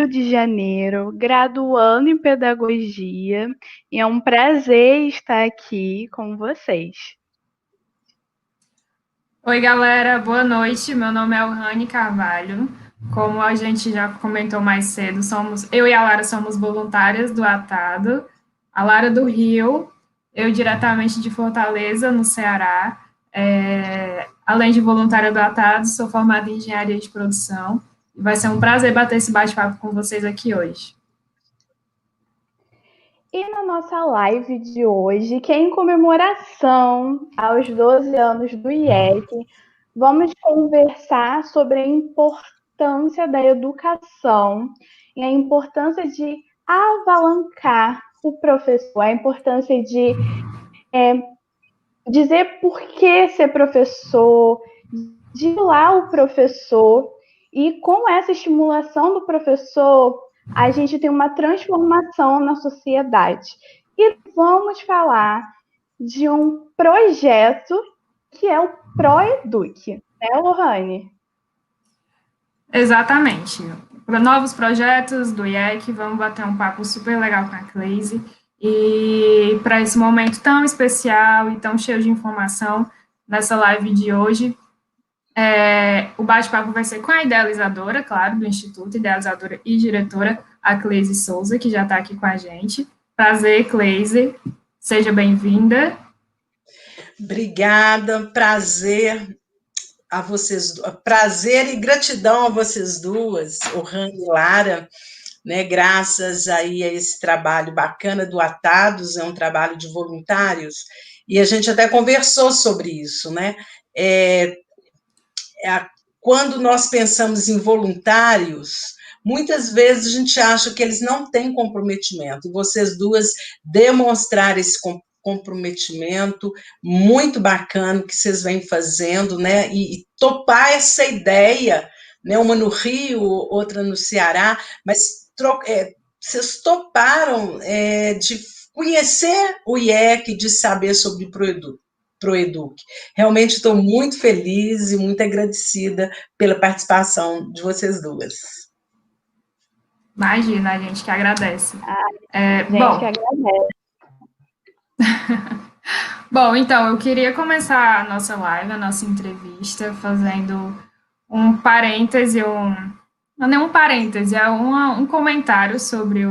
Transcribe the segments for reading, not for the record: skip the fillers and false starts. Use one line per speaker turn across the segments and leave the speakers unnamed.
Rio de Janeiro, graduando em pedagogia, e é um prazer estar aqui com vocês.
Oi, galera, boa noite. Meu nome é Rani Carvalho. Como a gente já comentou mais cedo, eu e a Lara somos voluntárias do Atado. A Lara do Rio, eu diretamente de Fortaleza, no Ceará. Além de voluntária do Atado, sou formada em engenharia de produção. E vai ser um prazer bater esse bate-papo com vocês aqui hoje.
E na nossa live de hoje, que é em comemoração aos 12 anos do IEC, vamos conversar sobre a importância da educação e a importância de avalancar o professor, a importância de dizer por que ser professor, de estimular o professor, e com essa estimulação do professor, a gente tem uma transformação na sociedade. E vamos falar de um projeto que é o ProEduc, né, Lohane?
Exatamente. Para novos projetos do IEC, vamos bater um papo super legal com a Cleise. E para esse momento tão especial e tão cheio de informação, nessa live de hoje, o bate-papo vai ser com a idealizadora, claro, do Instituto, idealizadora e diretora, a Cleise Souza, que já está aqui com a gente. Prazer, Cleise. Seja bem-vinda.
Obrigada, prazer a vocês, prazer e gratidão a vocês duas, Rani e Lara, né? Graças aí a esse trabalho bacana do Atados, é um trabalho de voluntários, e a gente até conversou sobre isso, né? Quando nós pensamos em voluntários, muitas vezes a gente acha que eles não têm comprometimento, e vocês duas demonstraram esse comprometimento muito bacana que vocês vêm fazendo, né? E topar essa ideia, né? Uma no Rio, outra no Ceará, mas vocês toparam de conhecer o IEC, de saber sobre o ProEduc. Realmente estou muito feliz e muito agradecida pela participação de vocês duas.
Imagina, a gente que agradece.
Gente que agradece.
Bom, então, eu queria começar a nossa live, a nossa entrevista, fazendo um parêntese, não é nem um parêntese, é um comentário sobre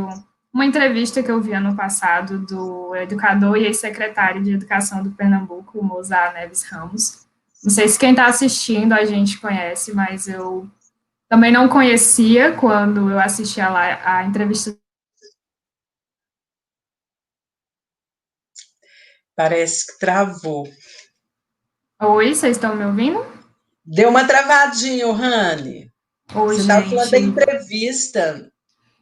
uma entrevista que eu vi ano passado do educador e ex-secretário de Educação do Pernambuco, o Mozar Neves Ramos. Não sei se quem está assistindo a gente conhece, mas eu também não conhecia quando eu assisti a entrevista.
Parece que travou.
Oi, vocês estão me ouvindo?
Deu uma travadinha, Rani.
Oi,
Você estava falando
gente.
da entrevista.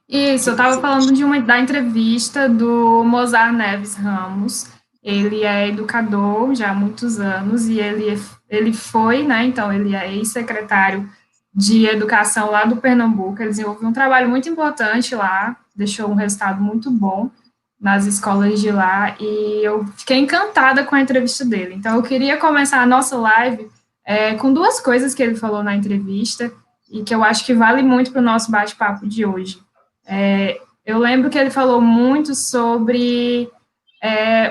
Isso, eu estava falando da entrevista do Mozar Neves Ramos. Ele é educador já há muitos anos e ele foi, né? Então, ele é ex-secretário de educação lá do Pernambuco. Ele desenvolveu um trabalho muito importante lá, deixou um resultado muito bom nas escolas de lá e eu fiquei encantada com a entrevista dele. Então, eu queria começar a nossa live com duas coisas que ele falou na entrevista e que eu acho que vale muito para o nosso bate-papo de hoje. Eu lembro que ele falou muito sobre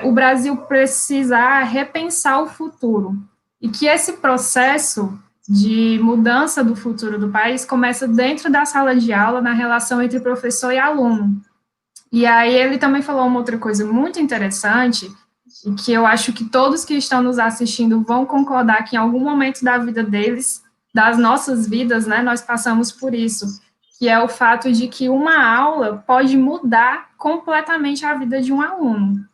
o Brasil precisar repensar o futuro e que esse processo de mudança do futuro do país começa dentro da sala de aula, na relação entre professor e aluno. E aí ele também falou uma outra coisa muito interessante e que eu acho que todos que estão nos assistindo vão concordar que em algum momento da vida deles, das nossas vidas, né, nós passamos por isso, que é o fato de que uma aula pode mudar completamente a vida de um aluno.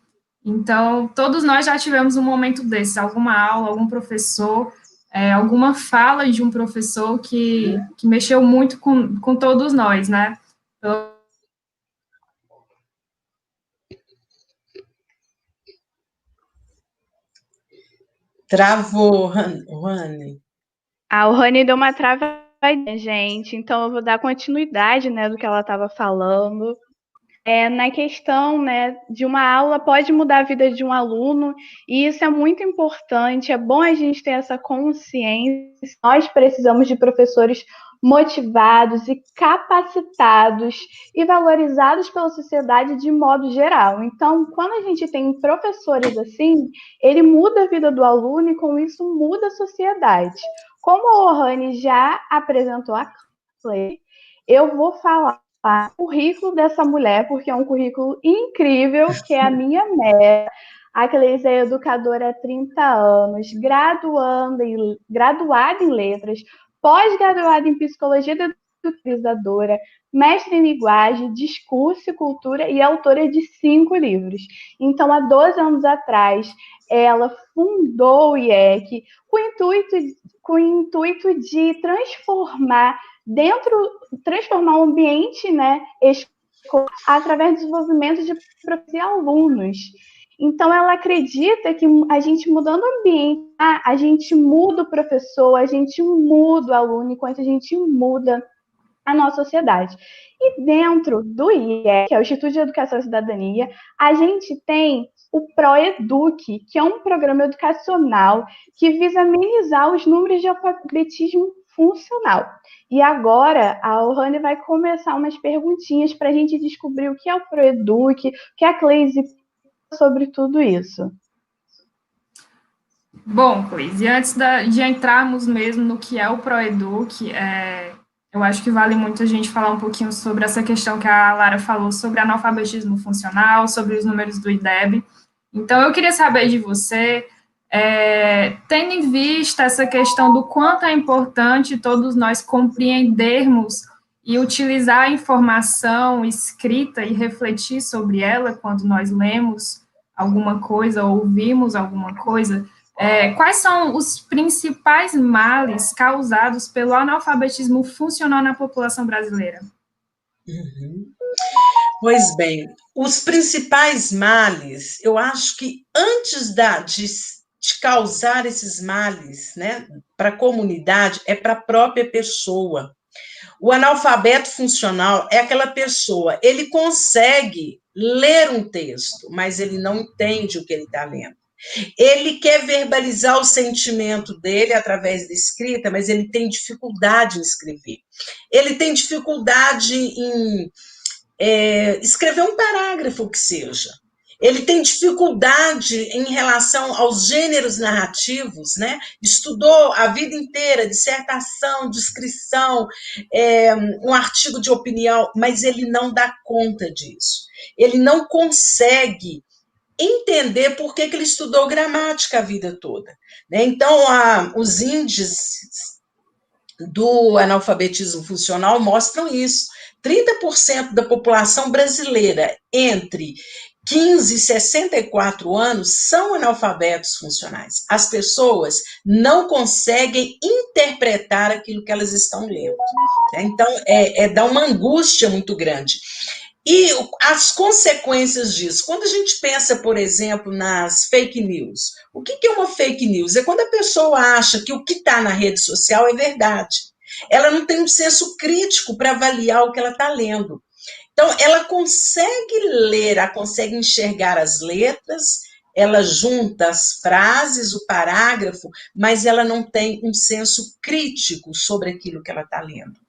Então, todos nós já tivemos um momento desses, alguma aula, algum professor, alguma fala de um professor que mexeu muito com todos nós, né? Então,
Travou, Rani.
A Rani deu uma travadinha, gente, então eu vou dar continuidade, né, do que ela estava falando. Na questão, né, de uma aula pode mudar a vida de um aluno, e isso é muito importante, é bom a gente ter essa consciência. Nós precisamos de professores motivados e capacitados e valorizados pela sociedade de modo geral. Então, quando a gente tem professores assim, ele muda a vida do aluno e, com isso, muda a sociedade. Como a Ohane já apresentou a Clay, eu vou falar o currículo dessa mulher, porque é um currículo incrível, que é a minha meta. A Cleise é educadora há 30 anos, graduada em letras, pós-graduada em psicologia da educadora, mestre em linguagem, discurso e cultura e autora de 5 livros. Então, há 12 anos atrás, ela fundou o IEC com o intuito de transformar o ambiente, né, através do desenvolvimento de professores e alunos. Então, ela acredita que a gente mudando o ambiente, a gente muda o professor, a gente muda o aluno, enquanto a gente muda a nossa sociedade. E dentro do IEC, que é o Instituto de Educação e Cidadania, a gente tem o ProEduc, que é um programa educacional que visa amenizar os números de alfabetismo funcional. E agora a Ohane vai começar umas perguntinhas para a gente descobrir o que é o ProEduc, o que a Cleise sobre tudo isso.
Bom, Cleise, antes de entrarmos mesmo no que é o ProEduc, eu acho que vale muito a gente falar um pouquinho sobre essa questão que a Lara falou sobre analfabetismo funcional, sobre os números do IDEB. Então, eu queria saber de você, tendo em vista essa questão do quanto é importante todos nós compreendermos e utilizar a informação escrita e refletir sobre ela quando nós lemos alguma coisa ou ouvimos alguma coisa, quais são os principais males causados pelo analfabetismo funcional na população brasileira?
Pois bem, os principais males, eu acho que antes de causar esses males, né, para a comunidade, é para a própria pessoa. O analfabeto funcional é aquela pessoa, ele consegue ler um texto, mas ele não entende o que ele está lendo. Ele quer verbalizar o sentimento dele através da escrita, mas ele tem dificuldade em escrever. Ele tem dificuldade em escrever um parágrafo que seja. Ele tem dificuldade em relação aos gêneros narrativos, né? Estudou a vida inteira, dissertação, descrição, um artigo de opinião, mas ele não dá conta disso. Ele não consegue entender por que ele estudou gramática a vida toda, né? Então, os índices do analfabetismo funcional mostram isso. 30% da população brasileira entre 15 e 64 anos são analfabetos funcionais. As pessoas não conseguem interpretar aquilo que elas estão lendo. Então, dá uma angústia muito grande. E as consequências disso, quando a gente pensa, por exemplo, nas fake news, o que é uma fake news? É quando a pessoa acha que o que está na rede social é verdade. Ela não tem um senso crítico para avaliar o que ela está lendo. Então, ela consegue ler, ela consegue enxergar as letras, ela junta as frases, o parágrafo, mas ela não tem um senso crítico sobre aquilo que ela está lendo.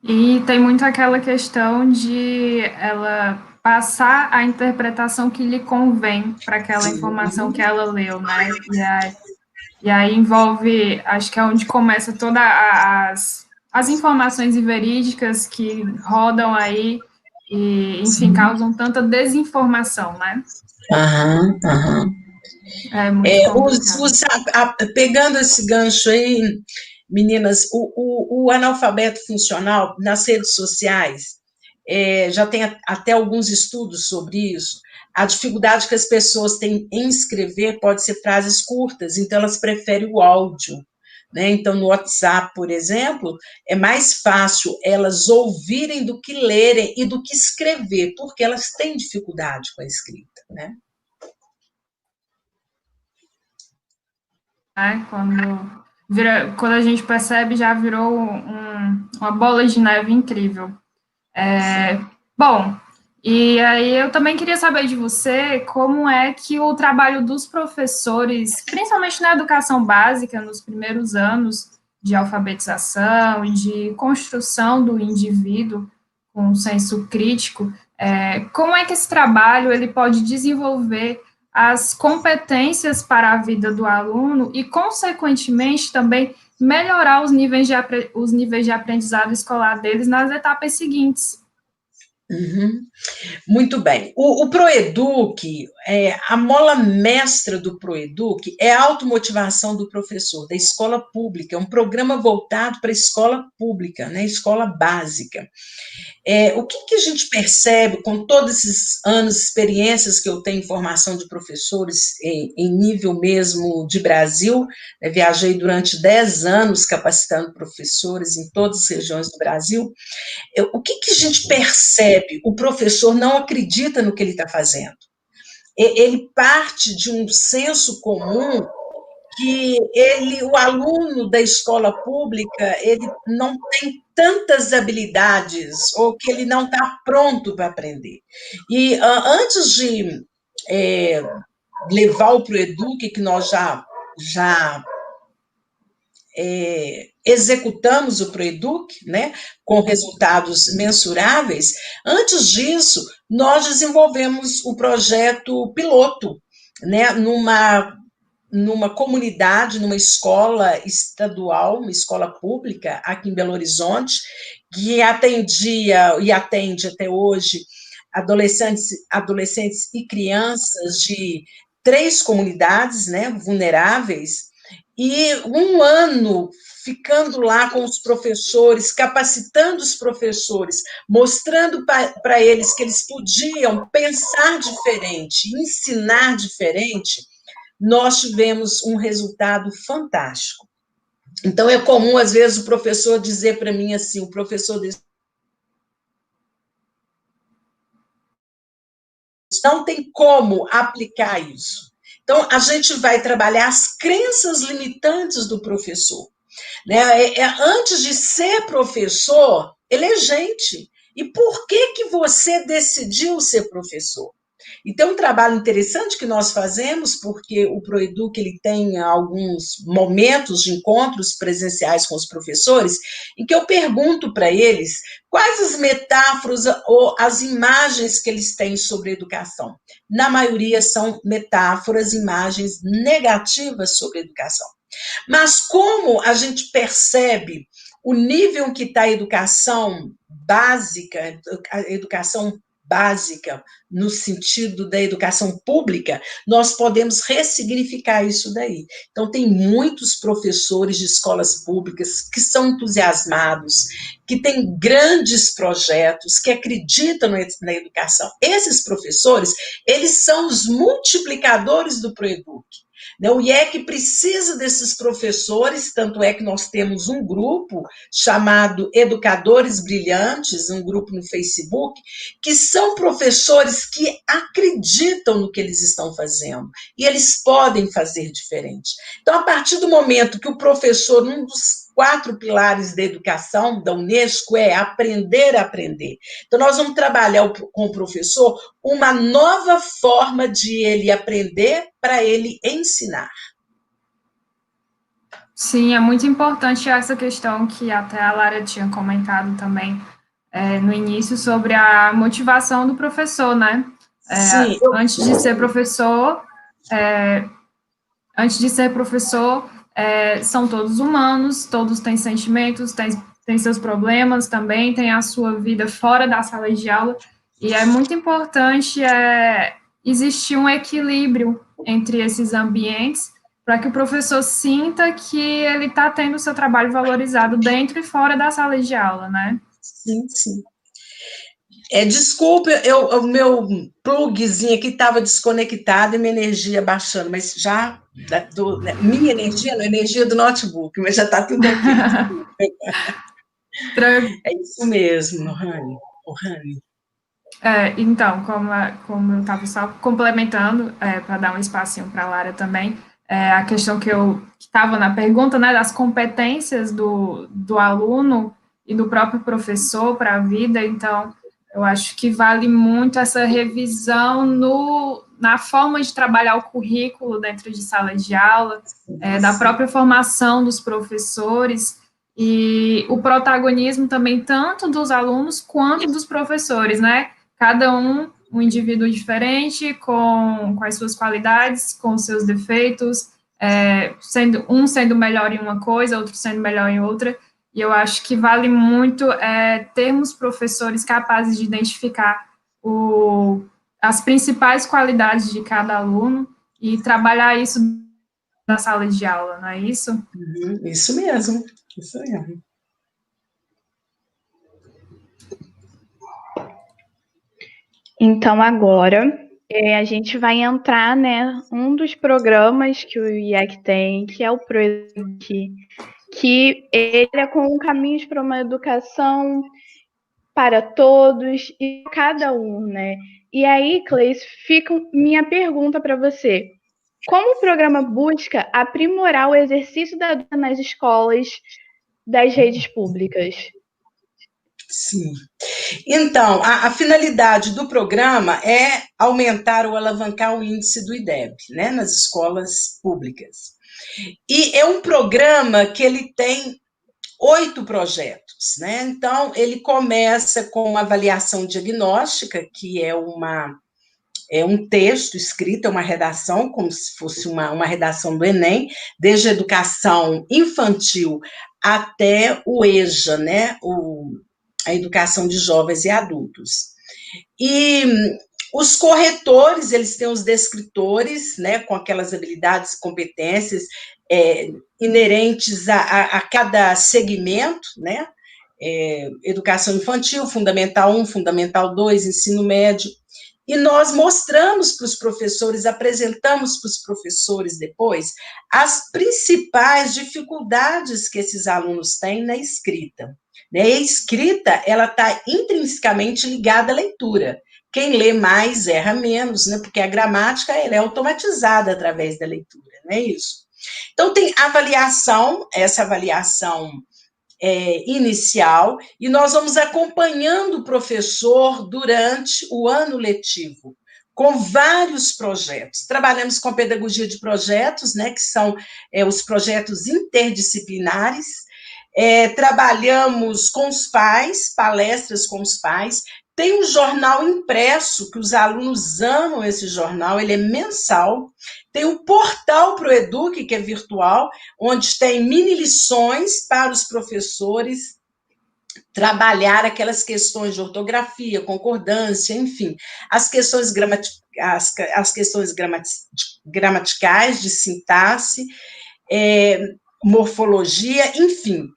E tem muito aquela questão de ela passar a interpretação que lhe convém para aquela informação que ela leu, né? E aí envolve, acho que é onde começa todas as informações inverídicas que rodam aí e, enfim, causam tanta desinformação, né? É muito complicado.
Pegando esse gancho aí, meninas, o analfabeto funcional nas redes sociais, já tem até alguns estudos sobre isso. A dificuldade que as pessoas têm em escrever pode ser frases curtas, então elas preferem o áudio, né? Então, no WhatsApp, por exemplo, é mais fácil elas ouvirem do que lerem e do que escrever, porque elas têm dificuldade com a escrita, né?
Quando a gente percebe, já virou uma bola de neve incrível. Bom, e aí eu também queria saber de você como é que o trabalho dos professores, principalmente na educação básica, nos primeiros anos de alfabetização e de construção do indivíduo com um senso crítico, como é que esse trabalho ele pode desenvolver as competências para a vida do aluno e, consequentemente, também melhorar os níveis de aprendizado escolar deles nas etapas seguintes.
Uhum. Muito bem. O Proeduc, a mola mestra do Proeduc é a automotivação do professor, da escola pública, é um programa voltado para a escola pública, né, escola básica. O que a gente percebe com todos esses anos de experiências que eu tenho em formação de professores em nível mesmo de Brasil, viajei durante 10 anos capacitando professores em todas as regiões do Brasil. O que a gente percebe? O professor não acredita no que ele está fazendo. Ele parte de um senso comum que o aluno da escola pública, ele não tem tantas habilidades, ou que ele não está pronto para aprender. E antes de levar o Proeduc, que nós já executamos o Proeduc, né, com resultados mensuráveis, antes disso, nós desenvolvemos o projeto piloto, né, numa comunidade, numa escola estadual, uma escola pública aqui em Belo Horizonte, que atendia e atende até hoje adolescentes e crianças de 3 comunidades, né, vulneráveis, e um ano ficando lá com os professores, capacitando os professores, mostrando para eles que eles podiam pensar diferente, ensinar diferente, nós tivemos um resultado fantástico. Então, é comum, às vezes, o professor dizer para mim assim, o professor não tem como aplicar isso. Então, a gente vai trabalhar as crenças limitantes do professor. Né? Antes de ser professor, ele é gente. E por que você decidiu ser professor? E tem um trabalho interessante que nós fazemos, porque o Proeduc ele tem alguns momentos de encontros presenciais com os professores, em que eu pergunto para eles quais as metáforas ou as imagens que eles têm sobre educação. Na maioria são metáforas, imagens negativas sobre educação. Mas como a gente percebe o nível que está a educação básica no sentido da educação pública, nós podemos ressignificar isso daí. Então, tem muitos professores de escolas públicas que são entusiasmados, que têm grandes projetos, que acreditam na educação. Esses professores, eles são os multiplicadores do Proeduc. O IEC precisa desses professores, tanto é que nós temos um grupo chamado Educadores Brilhantes, um grupo no Facebook, que são professores que acreditam no que eles estão fazendo, e eles podem fazer diferente. Então, a partir do momento que o professor, um dos 4 pilares da educação da Unesco é aprender a aprender. Então, nós vamos trabalhar com o professor uma nova forma de ele aprender para ele ensinar.
Sim, é muito importante essa questão que até a Lara tinha comentado também no início sobre a motivação do professor, né?
Sim.
Antes de ser professor, são todos humanos, todos têm sentimentos, têm seus problemas também, têm a sua vida fora da sala de aula, e é muito importante existir um equilíbrio entre esses ambientes, para que o professor sinta que ele está tendo o seu trabalho valorizado dentro e fora da sala de aula, né?
Sim, sim. Desculpa, o meu plugzinho aqui estava desconectado e minha energia baixando, mas já, minha energia, não, a energia do notebook, mas já está tudo ok. É isso mesmo, Rani.
Então, como eu estava só complementando, para dar um espacinho para a Lara também, a questão que estava na pergunta, né, das competências do aluno e do próprio professor para a vida, então, Eu acho que vale muito essa revisão na forma de trabalhar o currículo dentro de sala de aula, da própria formação dos professores, e o protagonismo também tanto dos alunos quanto dos professores, né? Cada um indivíduo diferente, com as suas qualidades, com os seus defeitos, sendo melhor em uma coisa, outro sendo melhor em outra, e eu acho que vale muito termos professores capazes de identificar as principais qualidades de cada aluno e trabalhar isso na sala de aula, não é isso?
Isso mesmo, isso mesmo.
Então, agora, a gente vai entrar, né, um dos programas que o IEC tem, que é o ProEduc, que ele é com caminhos para uma educação para todos e cada um, né? E aí, Cleis, fica minha pergunta para você. Como o programa busca aprimorar o exercício da educação nas escolas das redes públicas?
Sim. Então, a finalidade do programa é aumentar ou alavancar o índice do IDEB, né, nas escolas públicas. E é um programa que ele tem 8 projetos, né? Então, ele começa com uma avaliação diagnóstica, que é um texto escrito, é uma redação, como se fosse uma redação do Enem, desde a educação infantil até o EJA, né? A educação de jovens e adultos. E os corretores, eles têm os descritores, né, com aquelas habilidades e competências inerentes a cada segmento, né? Educação infantil, Fundamental 1, Fundamental 2, ensino médio. E nós mostramos para os professores, apresentamos para os professores depois, as principais dificuldades que esses alunos têm na escrita. A escrita, ela está intrinsecamente ligada à leitura. Quem lê mais erra menos, né? Porque a gramática ela é automatizada através da leitura, não é isso? Então, tem avaliação, essa avaliação inicial, e nós vamos acompanhando o professor durante o ano letivo, com vários projetos. Trabalhamos com pedagogia de projetos, né, que são os projetos interdisciplinares, trabalhamos com os pais, palestras com os pais, tem um jornal impresso, que os alunos amam esse jornal, ele é mensal. Tem um portal ProEduc, que é virtual, onde tem mini lições para os professores trabalhar aquelas questões de ortografia, concordância, enfim, as questões gramaticais, de sintaxe, morfologia, enfim.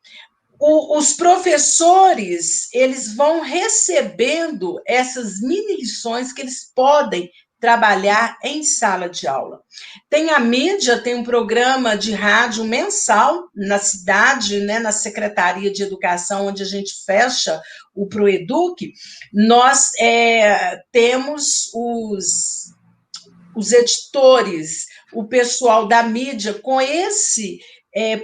Os professores, eles vão recebendo essas mini lições que eles podem trabalhar em sala de aula. Tem a mídia, tem um programa de rádio mensal na cidade, né, na Secretaria de Educação, onde a gente fecha o ProEduc. Nós temos os editores, o pessoal da mídia com esse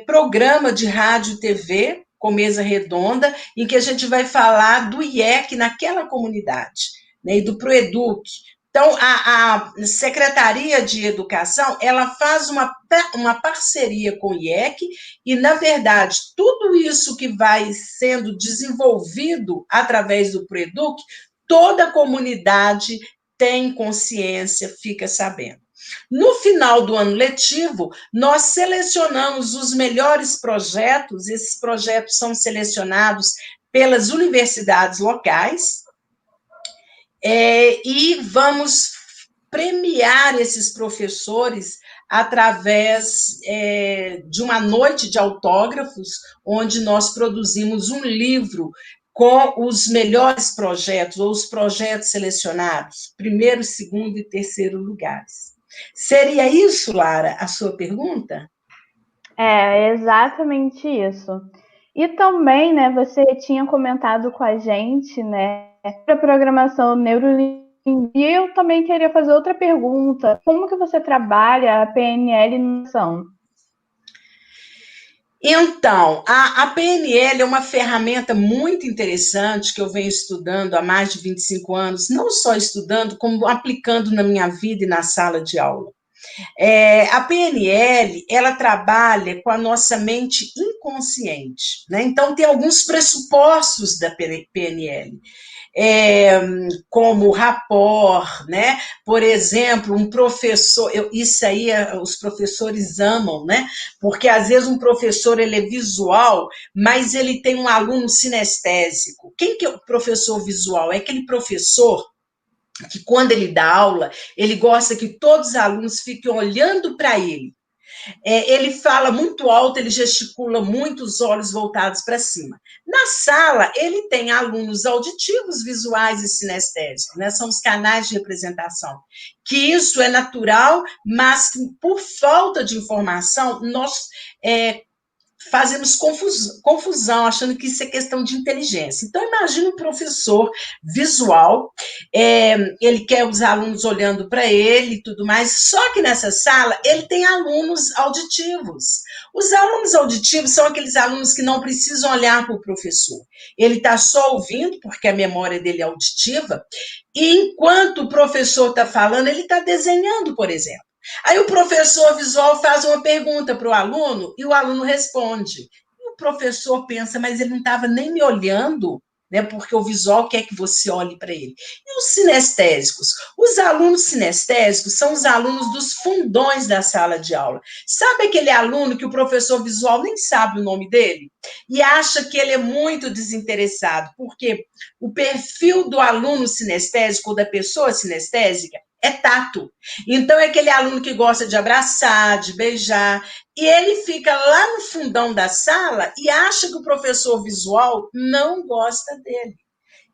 programa de rádio e TV, com mesa redonda, em que a gente vai falar do IEC naquela comunidade, né, e do ProEduc. Então, a Secretaria de Educação, ela faz uma parceria com o IEC e, na verdade, tudo isso que vai sendo desenvolvido através do ProEduc, toda a comunidade tem consciência, fica sabendo. No final do ano letivo, nós selecionamos os melhores projetos, esses projetos são selecionados pelas universidades locais, e vamos premiar esses professores através de uma noite de autógrafos, onde nós produzimos um livro com os melhores projetos, ou os projetos selecionados, primeiro, segundo e terceiro lugares. Seria isso, Lara, a sua pergunta?
É exatamente isso. E também, né, você tinha comentado com a gente, né, a programação neurolinguística, e eu também queria fazer outra pergunta. Como que você trabalha a PNL na ação?
Então, a PNL é uma ferramenta muito interessante que eu venho estudando há mais de 25 anos, não só estudando, como aplicando na minha vida e na sala de aula. A PNL, ela trabalha com a nossa mente inconsciente, né? Então, tem alguns pressupostos da PNL. Como rapport, né? Por exemplo, um professor, isso aí os professores amam, né? Porque às vezes um professor ele é visual, mas ele tem um aluno sinestésico. Quem que é o professor visual? É aquele professor que quando ele dá aula, ele gosta que todos os alunos fiquem olhando para ele. Ele fala muito alto, ele gesticula muito, os olhos voltados para cima. Na sala, ele tem alunos auditivos, visuais e sinestésicos, né? São os canais de representação. Que isso é natural, mas por falta de informação, nós fazemos confusão, achando que isso é questão de inteligência. Então, imagina um professor visual, ele quer os alunos olhando para ele e tudo mais, só que nessa sala ele tem alunos auditivos. Os alunos auditivos são aqueles alunos que não precisam olhar para o professor. Ele está só ouvindo, porque a memória dele é auditiva, e enquanto o professor está falando, ele está desenhando, por exemplo. Aí o professor visual faz uma pergunta para o aluno e o aluno responde. E o professor pensa, mas ele não estava nem me olhando, né? Porque o visual quer que você olhe para ele. E os sinestésicos? Os alunos sinestésicos são os alunos dos fundões da sala de aula. Sabe aquele aluno que o professor visual nem sabe o nome dele? E acha que ele é muito desinteressado, porque o perfil do aluno sinestésico ou da pessoa sinestésica é tato. Então, é aquele aluno que gosta de abraçar, de beijar, e ele fica lá no fundão da sala e acha que o professor visual não gosta dele.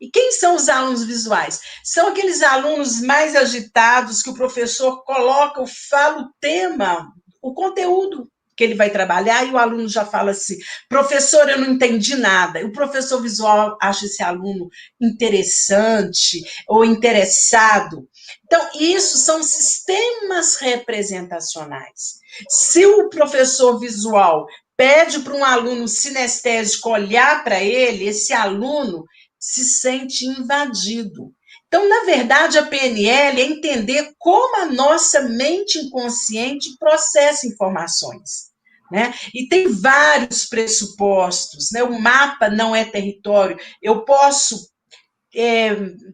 E quem são os alunos visuais? São aqueles alunos mais agitados que o professor coloca, fala o tema, o conteúdo que ele vai trabalhar, e o aluno já fala assim, professor, eu não entendi nada. E o professor visual acha esse aluno interessante ou interessado. Então, isso são sistemas representacionais. Se o professor visual pede para um aluno sinestésico olhar para ele, esse aluno se sente invadido. Então, na verdade, a PNL é entender como a nossa mente inconsciente processa informações. Né? E tem vários pressupostos, né? O mapa não é território. Eu posso,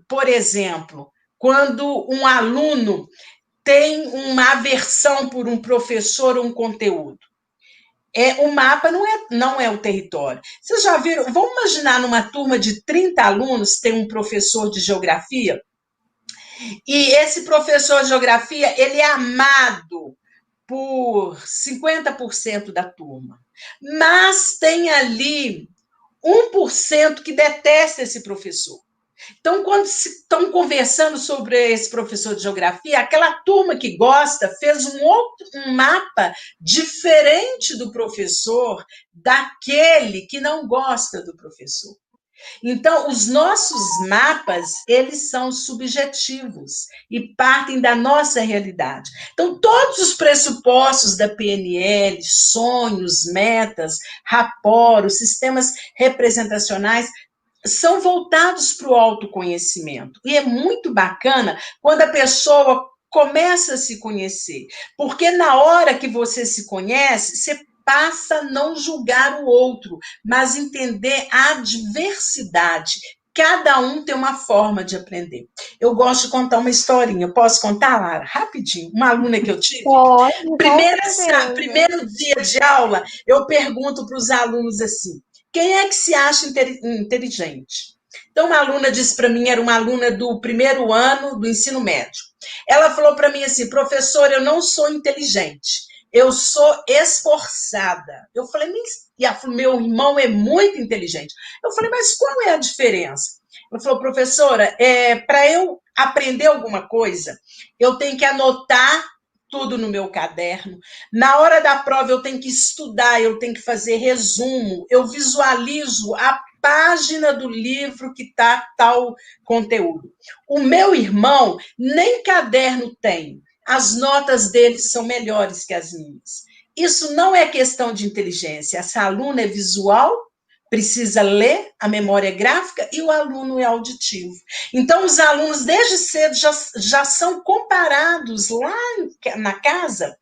por exemplo, quando um aluno tem uma aversão por um professor ou um conteúdo, o mapa não é o território. Vocês já viram? Vamos imaginar numa turma de 30 alunos, tem um professor de geografia, e esse professor de geografia, ele é amado por 50% da turma. Mas tem ali 1% que detesta esse professor. Então, quando estão conversando sobre esse professor de geografia, aquela turma que gosta fez um mapa diferente do professor, daquele que não gosta do professor. Então, os nossos mapas, eles são subjetivos e partem da nossa realidade. Então, todos os pressupostos da PNL, sonhos, metas, rapport, os sistemas representacionais, são voltados para o autoconhecimento. E é muito bacana quando a pessoa começa a se conhecer, porque na hora que você se conhece, você passa a não julgar o outro, mas entender a diversidade. Cada um tem uma forma de aprender. Eu gosto de contar uma historinha. Posso contar, Lara? Rapidinho. Uma aluna que eu tive.
Pode,
Primeiro dia de aula, eu pergunto para os alunos assim, quem é que se acha inteligente? Então, uma aluna disse para mim, era uma aluna do primeiro ano do ensino médio. Ela falou para mim assim, professora, eu não sou inteligente, eu sou esforçada. Eu falei, e ela falou, meu irmão é muito inteligente. Eu falei, mas qual é a diferença? Ela falou, professora, para eu aprender alguma coisa, eu tenho que anotar tudo no meu caderno. Na hora da prova, eu tenho que estudar, eu tenho que fazer resumo, eu visualizo a página do livro que está tal conteúdo. O meu irmão nem caderno tem. As notas dele são melhores que as minhas. isso não é questão de inteligência. Essa aluna é visual, precisa ler, a memória é gráfica, e o aluno é auditivo. Então, os alunos, desde cedo, já são comparados lá na casa.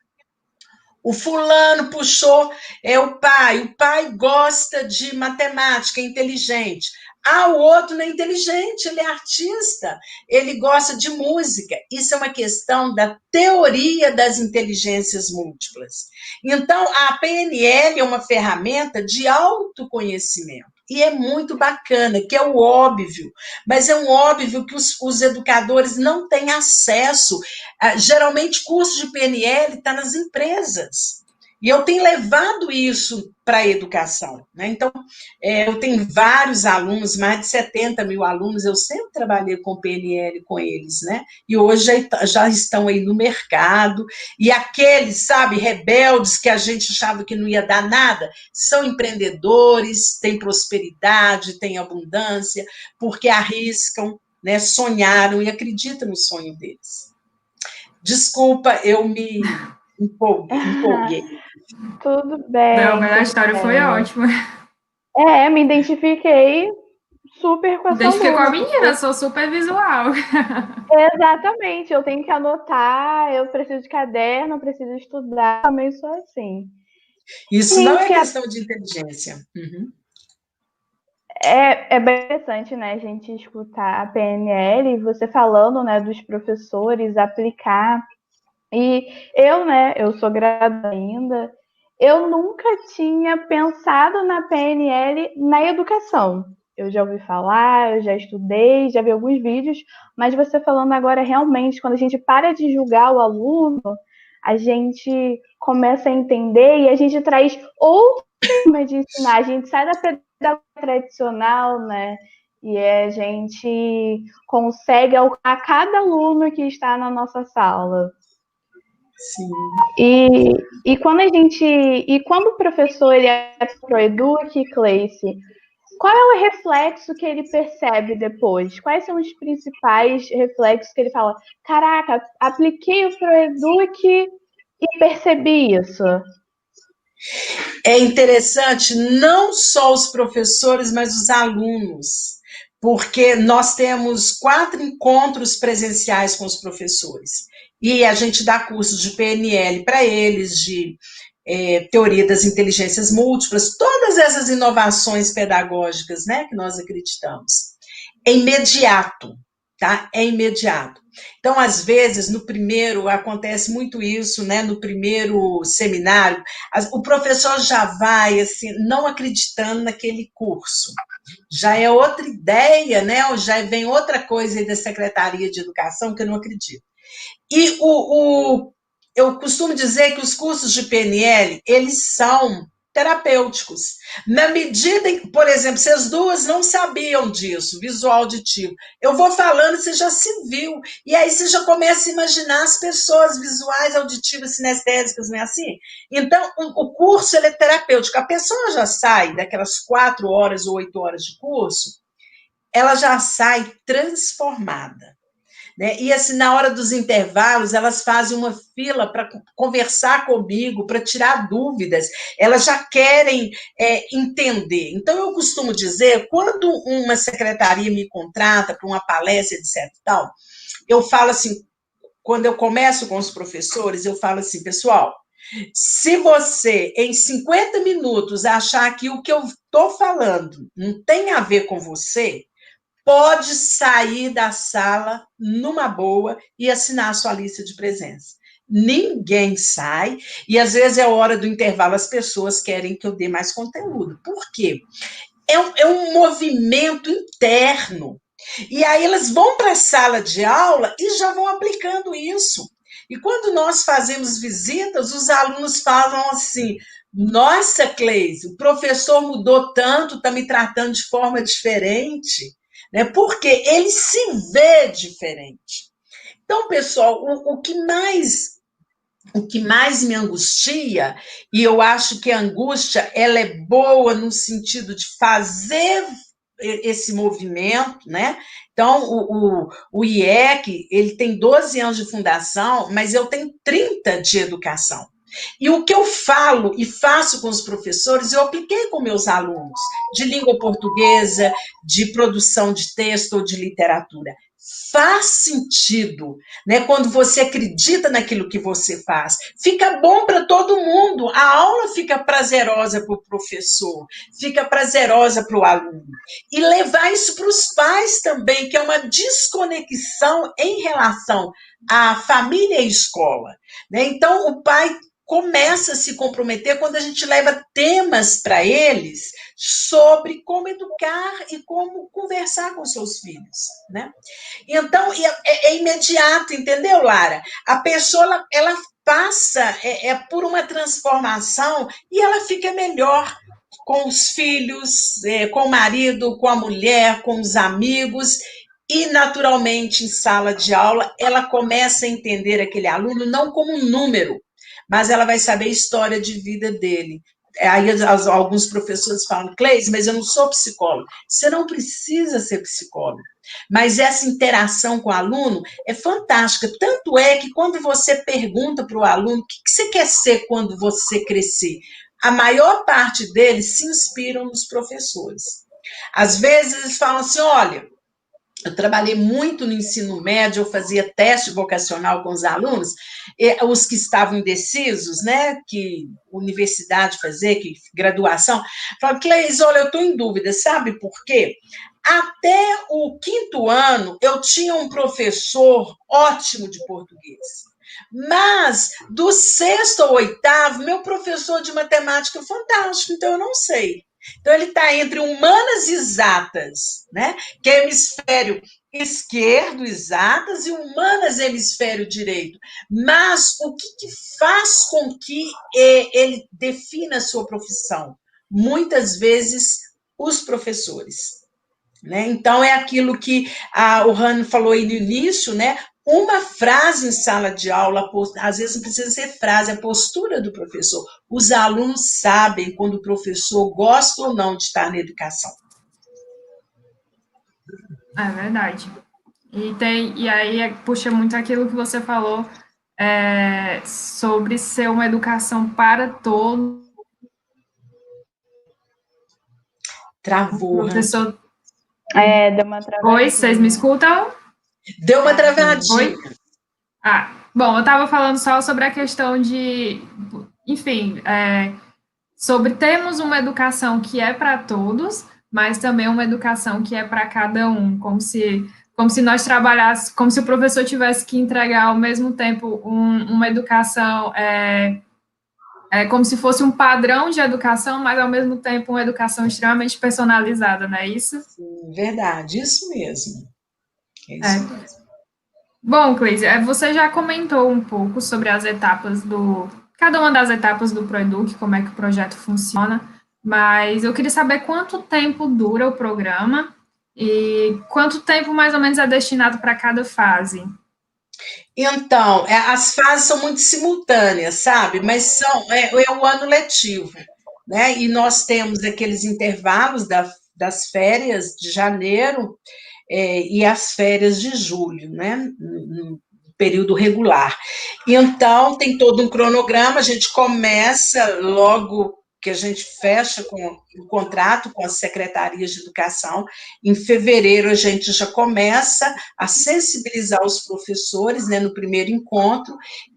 O fulano puxou o pai gosta de matemática, é inteligente. O outro não é inteligente, ele é artista, ele gosta de música. Isso é uma questão da teoria das inteligências múltiplas. Então, a PNL é uma ferramenta de autoconhecimento. E é muito bacana, que é o óbvio, mas é um óbvio que os educadores não têm acesso. Geralmente, curso de PNL está nas empresas. E eu tenho levado isso para a educação, né? Então, eu tenho vários alunos, mais de 70 mil alunos, eu sempre trabalhei com PNL com eles, né? E hoje já estão aí no mercado, e aqueles, sabe, rebeldes que a gente achava que não ia dar nada, são empreendedores, têm prosperidade, têm abundância, porque arriscam, né, sonharam e acreditam no sonho deles. Desculpa, eu me empolguei.
Tudo bem.
Não, mas a história foi ótima.
Me identifiquei super com essa
Identifiquei com a
aluna.
menina, sou super visual.
Exatamente, eu tenho que anotar, eu preciso de caderno, eu preciso estudar, também sou assim.
Isso não é questão de inteligência. Uhum.
É bem interessante, né, a gente escutar a PNL, você falando, né, dos professores, aplicar. E eu sou graduada ainda, eu nunca tinha pensado na PNL na educação. Eu já ouvi falar, eu já estudei, já vi alguns vídeos, mas você falando agora, realmente, quando a gente para de julgar o aluno, a gente começa a entender e a gente traz outras formas de ensinar. A gente sai da pedagogia tradicional, né? E a gente consegue alcançar cada aluno que está na nossa sala.
Sim.
E quando o professor ele é pro Eduque, Cleice, qual é o reflexo que ele percebe depois? Quais são os principais reflexos que ele fala? Caraca, apliquei o ProEduc e percebi isso.
É interessante não só os professores, mas os alunos, porque nós temos 4 encontros presenciais com os professores. E a gente dá cursos de PNL para eles, de teoria das inteligências múltiplas, todas essas inovações pedagógicas, né, que nós acreditamos. É imediato, tá? É imediato. Então, às vezes, no primeiro, acontece muito isso, né? No primeiro seminário, o professor já vai, assim, não acreditando naquele curso. Já é outra ideia, né? Ou já vem outra coisa aí da Secretaria de Educação que eu não acredito. E eu costumo dizer que os cursos de PNL, eles são terapêuticos. Na medida em que, por exemplo, se as duas não sabiam disso, visual auditivo, eu vou falando, você já se viu, e aí você já começa a imaginar as pessoas visuais, auditivas, sinestésicas, não é assim? Então, o curso ele é terapêutico. A pessoa já sai daquelas 4 horas ou 8 horas de curso, ela já sai transformada. Né? E assim, na hora dos intervalos, elas fazem uma fila para conversar comigo, para tirar dúvidas, elas já querem entender. Então, eu costumo dizer, quando uma secretaria me contrata para uma palestra, etc. Tal, eu falo assim, quando eu começo com os professores, eu falo assim, pessoal, se você, em 50 minutos, achar que o que eu estou falando não tem a ver com você, pode sair da sala numa boa e assinar a sua lista de presença. Ninguém sai, e às vezes é hora do intervalo, as pessoas querem que eu dê mais conteúdo. Por quê? É um movimento interno. E aí elas vão para a sala de aula e já vão aplicando isso. E quando nós fazemos visitas, os alunos falam assim, nossa, Cleise, o professor mudou tanto, está me tratando de forma diferente. Né? Porque ele se vê diferente. Então, pessoal, o que mais me angustia, e eu acho que a angústia ela é boa no sentido de fazer esse movimento, né? Então, o IEC, ele tem 12 anos de fundação, mas eu tenho 30 de educação. E o que eu falo e faço com os professores, eu apliquei com meus alunos, de língua portuguesa, de produção de texto ou de literatura. Faz sentido, né? Quando você acredita naquilo que você faz. Fica bom para todo mundo. A aula fica prazerosa para o professor, fica prazerosa para o aluno. E levar isso para os pais também, que é uma desconexão em relação à família e escola, né? Então, o pai começa a se comprometer quando a gente leva temas para eles sobre como educar e como conversar com seus filhos, né? Então, é imediato, entendeu, Lara? A pessoa, ela passa por uma transformação e ela fica melhor com os filhos, com o marido, com a mulher, com os amigos, e, naturalmente, em sala de aula, ela começa a entender aquele aluno não como um número, mas ela vai saber a história de vida dele. Aí alguns professores falam, Cleise, mas eu não sou psicólogo. Você não precisa ser psicólogo. Mas essa interação com o aluno é fantástica. Tanto é que quando você pergunta para o aluno o que você quer ser quando você crescer, a maior parte deles se inspiram nos professores. Às vezes eles falam assim, olha, eu trabalhei muito no ensino médio, eu fazia teste vocacional com os alunos, os que estavam indecisos, né, que universidade fazer, que graduação, falaram, Cleise, olha, eu estou em dúvida, sabe por quê? Até o 5º ano, eu tinha um professor ótimo de português, mas do 6º ao 8º, meu professor de matemática é fantástico, então eu não sei. Então, ele está entre humanas e exatas, né? Que é hemisfério esquerdo, exatas, e humanas, hemisfério direito. Mas o que faz com que ele defina a sua profissão? Muitas vezes, os professores. Né? Então, é aquilo que o Rani falou aí no início, né? Uma frase em sala de aula, às vezes não precisa ser frase, é a postura do professor. Os alunos sabem quando o professor gosta ou não de estar na educação.
É verdade. E aí puxa muito aquilo que você falou sobre ser uma educação para todos.
Travou,
professor.
Deu uma travadinha.
Oi, vocês me escutam?
Deu uma travadinha.
Oi? Bom, eu estava falando só sobre a questão de, enfim, sobre termos uma educação que é para todos, mas também uma educação que é para cada um, como se nós trabalhássemos, como se o professor tivesse que entregar ao mesmo tempo uma educação, como se fosse um padrão de educação, mas ao mesmo tempo uma educação extremamente personalizada, não é isso?
Sim, verdade, isso mesmo. É isso mesmo.
Bom, Cleise, você já comentou um pouco sobre as etapas cada uma das etapas do ProEduc, como é que o projeto funciona, mas eu queria saber quanto tempo dura o programa e quanto tempo mais ou menos é destinado para cada fase.
Então, as fases são muito simultâneas, sabe? Mas é o ano letivo, né? E nós temos aqueles intervalos das férias de janeiro e as férias de julho, né? No período regular. Então, tem todo um cronograma, a gente começa logo que a gente fecha com o contrato com as secretarias de educação. Em fevereiro, a gente já começa a sensibilizar os professores, né, no primeiro encontro,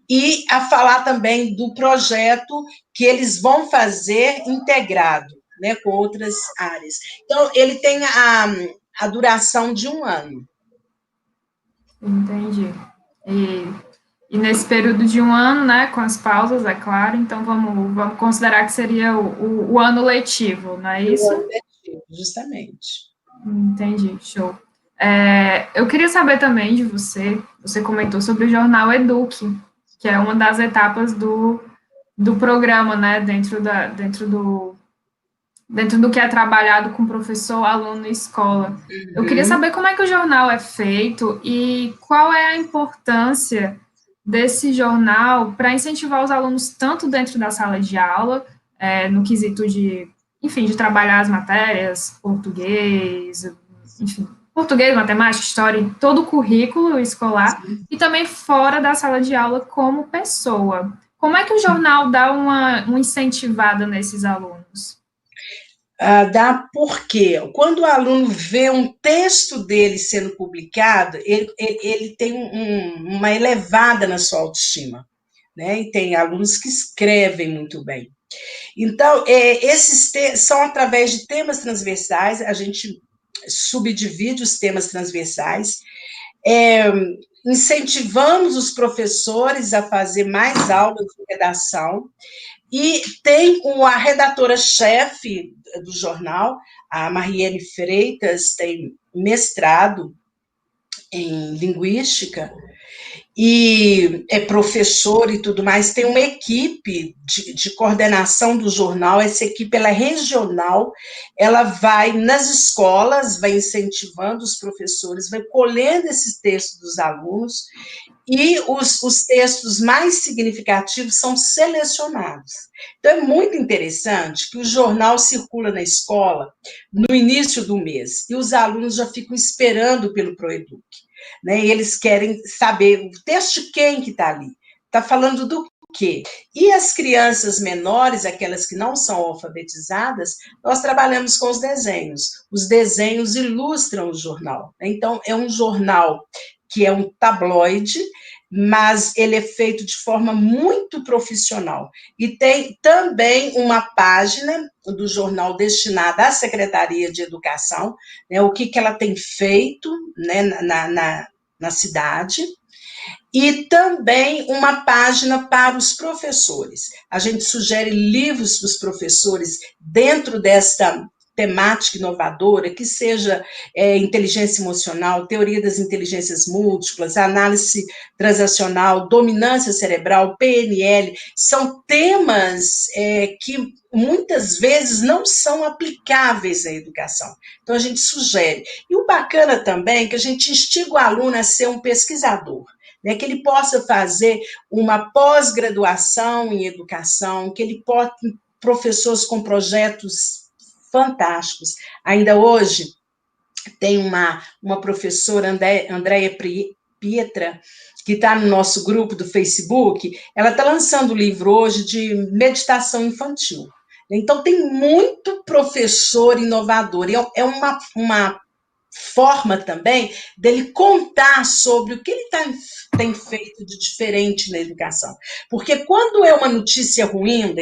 e a falar também do projeto que eles vão fazer integrado, né, com outras áreas. Então, ele tem a duração de 1 ano.
Entendi. E nesse período de 1 ano, né, com as pausas, é claro, então vamos considerar que seria o ano letivo, não é isso?
O ano letivo, justamente.
Entendi, show. Eu queria saber também de você comentou sobre o jornal Eduque, que é uma das etapas do programa, né, dentro do que é trabalhado com professor, aluno e escola. Uhum. Eu queria saber como é que o jornal é feito e qual é a importância desse jornal para incentivar os alunos tanto dentro da sala de aula, no quesito de trabalhar as matérias, português, matemática, história, todo o currículo escolar, e também fora da sala de aula como pessoa. Como é que o jornal dá uma incentivada nesses alunos?
Dá porque, quando o aluno vê um texto dele sendo publicado, ele tem uma elevada na sua autoestima, né? E tem alunos que escrevem muito bem. Então, esses são através de temas transversais, a gente subdivide os temas transversais, incentivamos os professores a fazer mais aulas de redação, e tem a redatora-chefe do jornal, a Marielle Freitas, tem mestrado em linguística, e é professor e tudo mais, tem uma equipe de coordenação do jornal, essa equipe ela é regional, ela vai nas escolas, vai incentivando os professores, vai colhendo esses textos dos alunos, e os textos mais significativos são selecionados. Então, é muito interessante que o jornal circula na escola no início do mês, e os alunos já ficam esperando pelo Proeduc, né? E eles querem saber o texto de quem que está ali, está falando do quê? E as crianças menores, aquelas que não são alfabetizadas, nós trabalhamos com os desenhos ilustram o jornal. Então, é um jornal que é um tabloide, mas ele é feito de forma muito profissional. E tem também uma página do jornal destinada à Secretaria de Educação, né, o que ela tem feito, né, na cidade, e também uma página para os professores. A gente sugere livros para os professores dentro desta temática inovadora, que seja inteligência emocional, teoria das inteligências múltiplas, análise transacional, dominância cerebral, PNL, são temas que muitas vezes não são aplicáveis à educação. Então, a gente sugere. E o bacana também é que a gente instiga o aluno a ser um pesquisador, né, que ele possa fazer uma pós-graduação em educação, que ele possa, professores com projetos fantásticos. Ainda hoje, tem uma professora, Andréia Pietra, que está no nosso grupo do Facebook, ela está lançando um livro hoje de meditação infantil. Então, tem muito professor inovador, e é uma forma também dele contar sobre o que ele tem feito de diferente na educação. Porque quando é uma notícia ruim na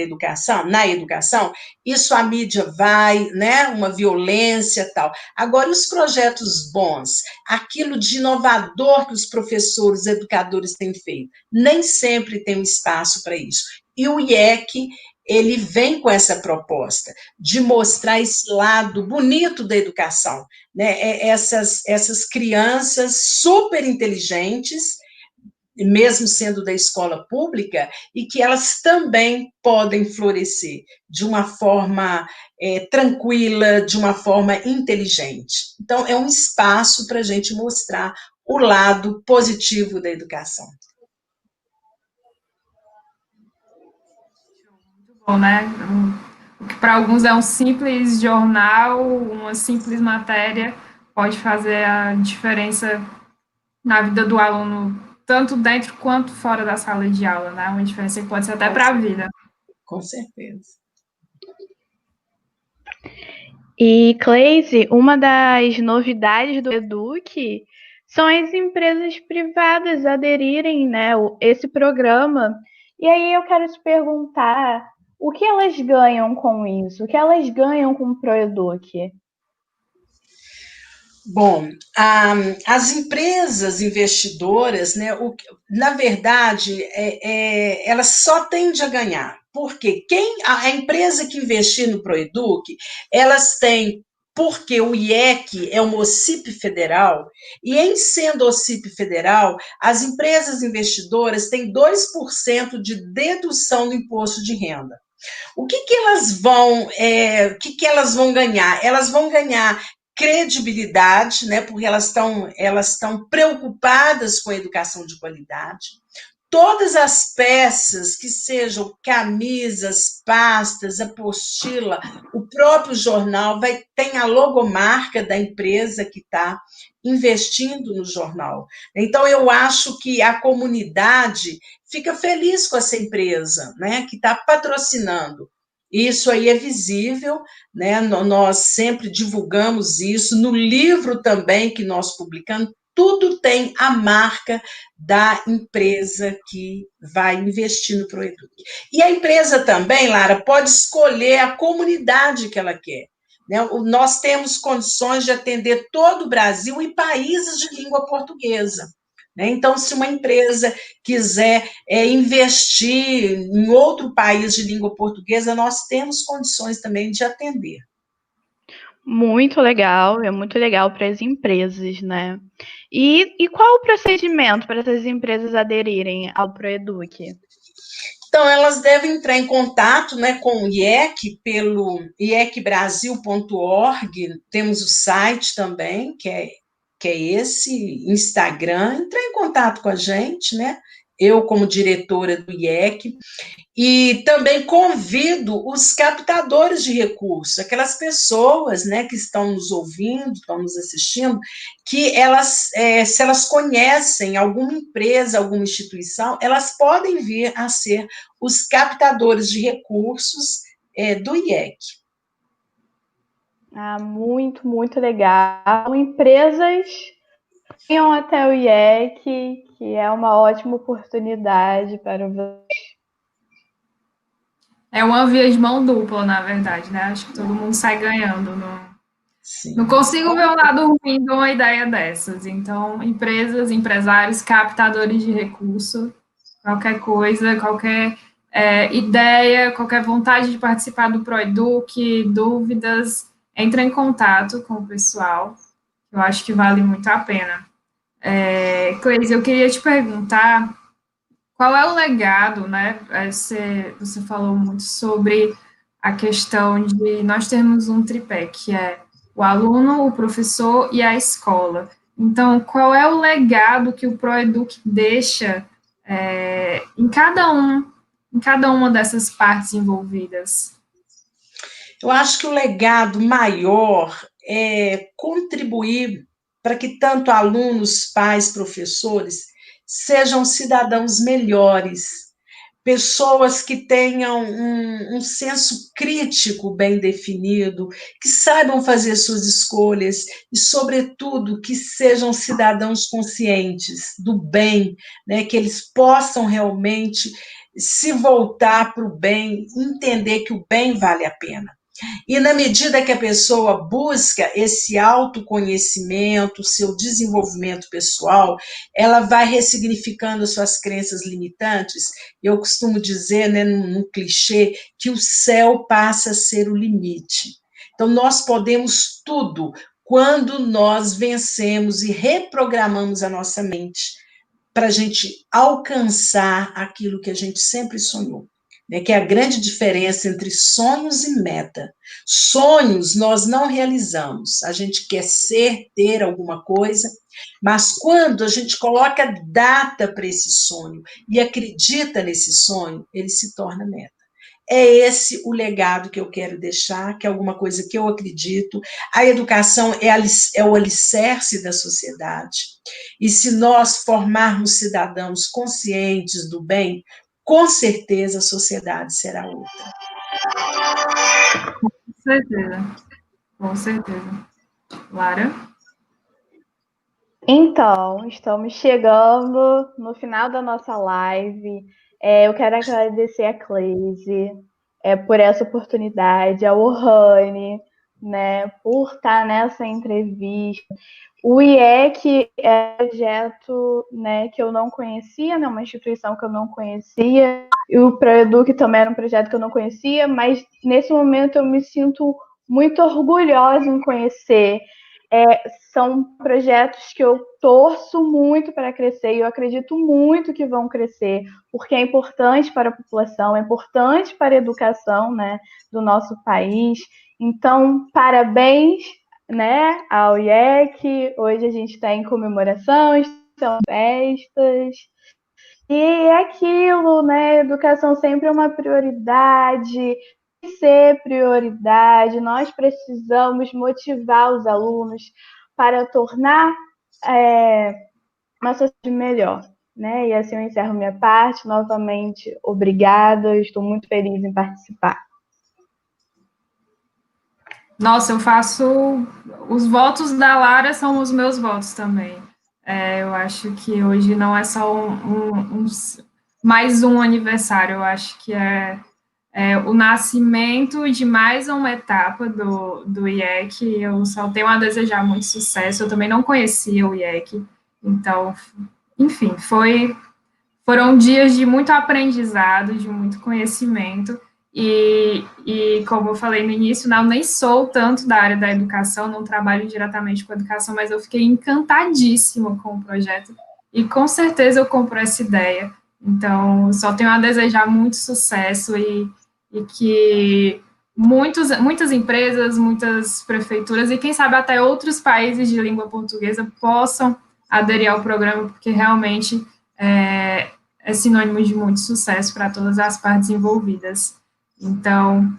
educação, isso a mídia vai, né, uma violência e tal. Agora, os projetos bons, aquilo de inovador que os professores, os educadores têm feito, nem sempre tem um espaço para isso. E o IEC, ele vem com essa proposta de mostrar esse lado bonito da educação, né? Essas crianças super inteligentes, mesmo sendo da escola pública, e que elas também podem florescer de uma forma tranquila, de uma forma inteligente. Então, é um espaço para a gente mostrar o lado positivo da educação.
Bom, né? O que para alguns é um simples jornal, uma simples matéria, pode fazer a diferença na vida do aluno, tanto dentro quanto fora da sala de aula, né? Uma diferença que pode ser até para a vida.
Com certeza.
E, Cleise, uma das novidades do Educ são as empresas privadas aderirem, né, esse programa. E aí eu quero te perguntar, o que elas ganham com isso? O que elas ganham com o ProEduc?
Bom, as empresas investidoras, né, na verdade, elas só tendem a ganhar, porque a empresa que investir no Proeduc, elas têm, porque o IEC é uma OCIP federal, e em sendo OCIP federal, as empresas investidoras têm 2% de dedução do imposto de renda. O que elas vão ganhar? Elas vão ganhar credibilidade, né, porque elas estão preocupadas com a educação de qualidade. Todas as peças, que sejam camisas, pastas, apostila, o próprio jornal tem a logomarca da empresa que está investindo no jornal. Então, eu acho que a comunidade fica feliz com essa empresa, né, que está patrocinando. Isso aí é visível, né? Nós sempre divulgamos isso, no livro também que nós publicamos, tudo tem a marca da empresa que vai investir no Proeduc. E a empresa também, Lara, pode escolher a comunidade que ela quer. Né? Nós temos condições de atender todo o Brasil e países de língua portuguesa. Né? Então, se uma empresa quiser investir em outro país de língua portuguesa, nós temos condições também de atender.
Muito legal, é muito legal para as empresas, né? E qual o procedimento para essas empresas aderirem ao Proeduc?
Então, elas devem entrar em contato, né, com o IEC pelo iecbrasil.org, temos o site também, que é esse, Instagram, entrar em contato com a gente, né? Eu, como diretora do IEC, e também convido os captadores de recursos, aquelas pessoas, né, que estão nos ouvindo, estão nos assistindo, que elas, se elas conhecem alguma empresa, alguma instituição, elas podem vir a ser os captadores de recursos do IEC.
Ah, muito, muito legal. Empresas venham até o IEC, que é uma ótima oportunidade para vocês.
É uma via de mão dupla, na verdade, né? Acho que todo mundo sai ganhando. Não consigo ver o lado ruim de uma ideia dessas. Então, empresas, empresários, captadores de recurso, qualquer coisa, qualquer ideia, qualquer vontade de participar do Proeduc, dúvidas, entre em contato com o pessoal. Eu acho que vale muito a pena. Cleise, eu queria te perguntar qual é o legado, né? Você falou muito sobre a questão de nós termos um tripé, que é o aluno, o professor e a escola. Então, qual é o legado que o Proeduc deixa em cada uma dessas partes envolvidas?
Eu acho que o legado maior é contribuir para que tanto alunos, pais, professores sejam cidadãos melhores, pessoas que tenham um senso crítico bem definido, que saibam fazer suas escolhas e, sobretudo, que sejam cidadãos conscientes do bem, né, que eles possam realmente se voltar para o bem, entender que o bem vale a pena. E na medida que a pessoa busca esse autoconhecimento, seu desenvolvimento pessoal, ela vai ressignificando suas crenças limitantes. Eu costumo dizer, né, num clichê, que o céu passa a ser o limite. Então, nós podemos tudo quando nós vencemos e reprogramamos a nossa mente para a gente alcançar aquilo que a gente sempre sonhou. Né, que é a grande diferença entre sonhos e meta. Sonhos nós não realizamos, a gente quer ter alguma coisa, mas quando a gente coloca data para esse sonho e acredita nesse sonho, ele se torna meta. É esse o legado que eu quero deixar, que é alguma coisa que eu acredito. A educação é o alicerce da sociedade. E se nós formarmos cidadãos conscientes do bem, com certeza a sociedade será outra.
Com certeza. Com certeza. Lara?
Então, estamos chegando no final da nossa live. Eu quero agradecer a Cleise por essa oportunidade, ao Ohane, né, por estar nessa entrevista. O IEC é um projeto, né, que eu não conhecia, né, uma instituição que eu não conhecia, e o Proeduc também era um projeto que eu não conhecia, mas nesse momento eu me sinto muito orgulhosa em conhecer. São projetos que eu torço muito para crescer e eu acredito muito que vão crescer, porque é importante para a população, é importante para a educação, né, do nosso país. Então, parabéns, né, ao IEC. Hoje a gente está em comemorações, são festas. E é aquilo, né? Educação sempre é uma prioridade, ser prioridade. Nós precisamos motivar os alunos para tornar uma sociedade melhor, né? E assim eu encerro minha parte. Novamente, obrigada. Eu estou muito feliz em participar.
Nossa, eu faço. Os votos da Lara são os meus votos também. Eu acho que hoje não é só mais um aniversário, eu acho que é o nascimento de mais uma etapa do IEC. Eu só tenho a desejar muito sucesso. Eu também não conhecia o IEC, então, enfim, foram dias de muito aprendizado, de muito conhecimento. Como eu falei no início, não, nem sou tanto da área da educação, não trabalho diretamente com educação, mas eu fiquei encantadíssima com o projeto e com certeza eu compro essa ideia. Então, só tenho a desejar muito sucesso e que muitas empresas, muitas prefeituras e quem sabe até outros países de língua portuguesa possam aderir ao programa, porque realmente é sinônimo de muito sucesso para todas as partes envolvidas. Então,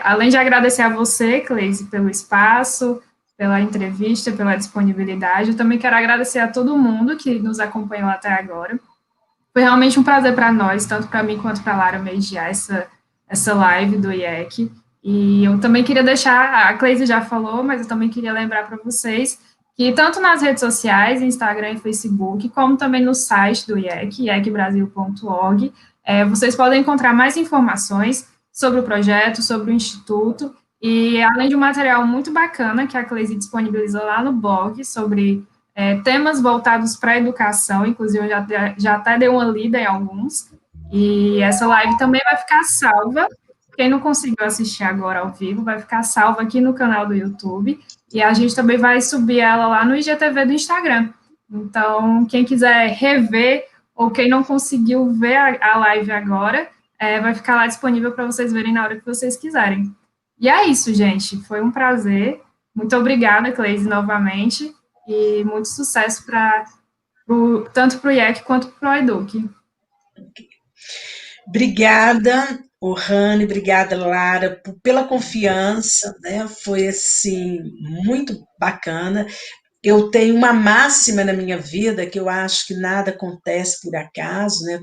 além de agradecer a você, Cleise, pelo espaço, pela entrevista, pela disponibilidade, eu também quero agradecer a todo mundo que nos acompanhou até agora. Foi realmente um prazer para nós, tanto para mim quanto para a Lara, mediar essa live do IEC. E eu também queria deixar, a Cleise já falou, mas eu também queria lembrar para vocês que tanto nas redes sociais, Instagram e Facebook, como também no site do IEC, iecbrasil.org, vocês podem encontrar mais informações sobre o projeto, sobre o Instituto, e além de um material muito bacana que a Cleise disponibilizou lá no blog sobre temas voltados para a educação, inclusive eu já até dei uma lida em alguns, e essa live também vai ficar salva. Quem não conseguiu assistir agora ao vivo, vai ficar salva aqui no canal do YouTube, e a gente também vai subir ela lá no IGTV do Instagram. Então, quem quiser rever, ou quem não conseguiu ver a live agora, vai ficar lá disponível para vocês verem na hora que vocês quiserem. E é isso, gente. Foi um prazer. Muito obrigada, Cleise, novamente. E muito sucesso tanto para o IEC quanto para o Eduque.
Obrigada, Ohane, obrigada, Lara, pela confiança, né? Foi assim muito bacana. Eu tenho uma máxima na minha vida que eu acho que nada acontece por acaso, né?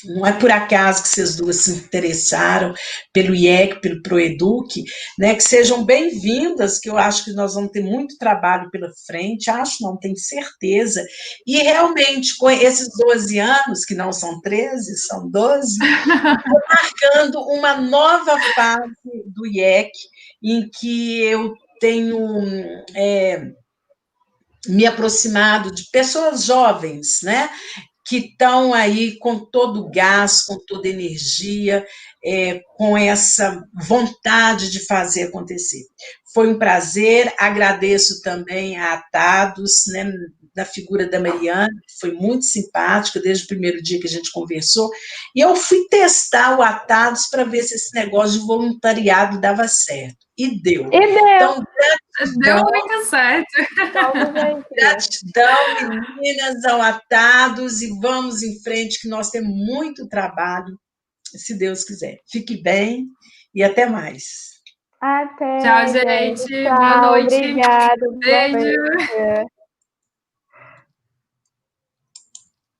Não é por acaso que vocês duas se interessaram pelo IEC, pelo Proeduc, né? Que sejam bem-vindas, que eu acho que nós vamos ter muito trabalho pela frente, acho, não, tenho certeza. E realmente, com esses 12 anos, que não são 13, são 12, estou marcando uma nova fase do IEC, em que eu tenho me aproximado de pessoas jovens, né? Que estão aí com todo o gás, com toda a energia, com essa vontade de fazer acontecer. Foi um prazer, agradeço também a Atados, né, da figura da Mariana, que foi muito simpática desde o primeiro dia que a gente conversou, e eu fui testar o Atados para ver se esse negócio de voluntariado dava certo, e deu.
E deu!
Então,
deu muito certo.
Gratidão, meninas, ao Atados, e vamos em frente, que nós temos muito trabalho, se Deus quiser. Fique bem e até mais.
Até.
Tchau, gente.
Tchau,
Boa noite.
Obrigada.
Beijo.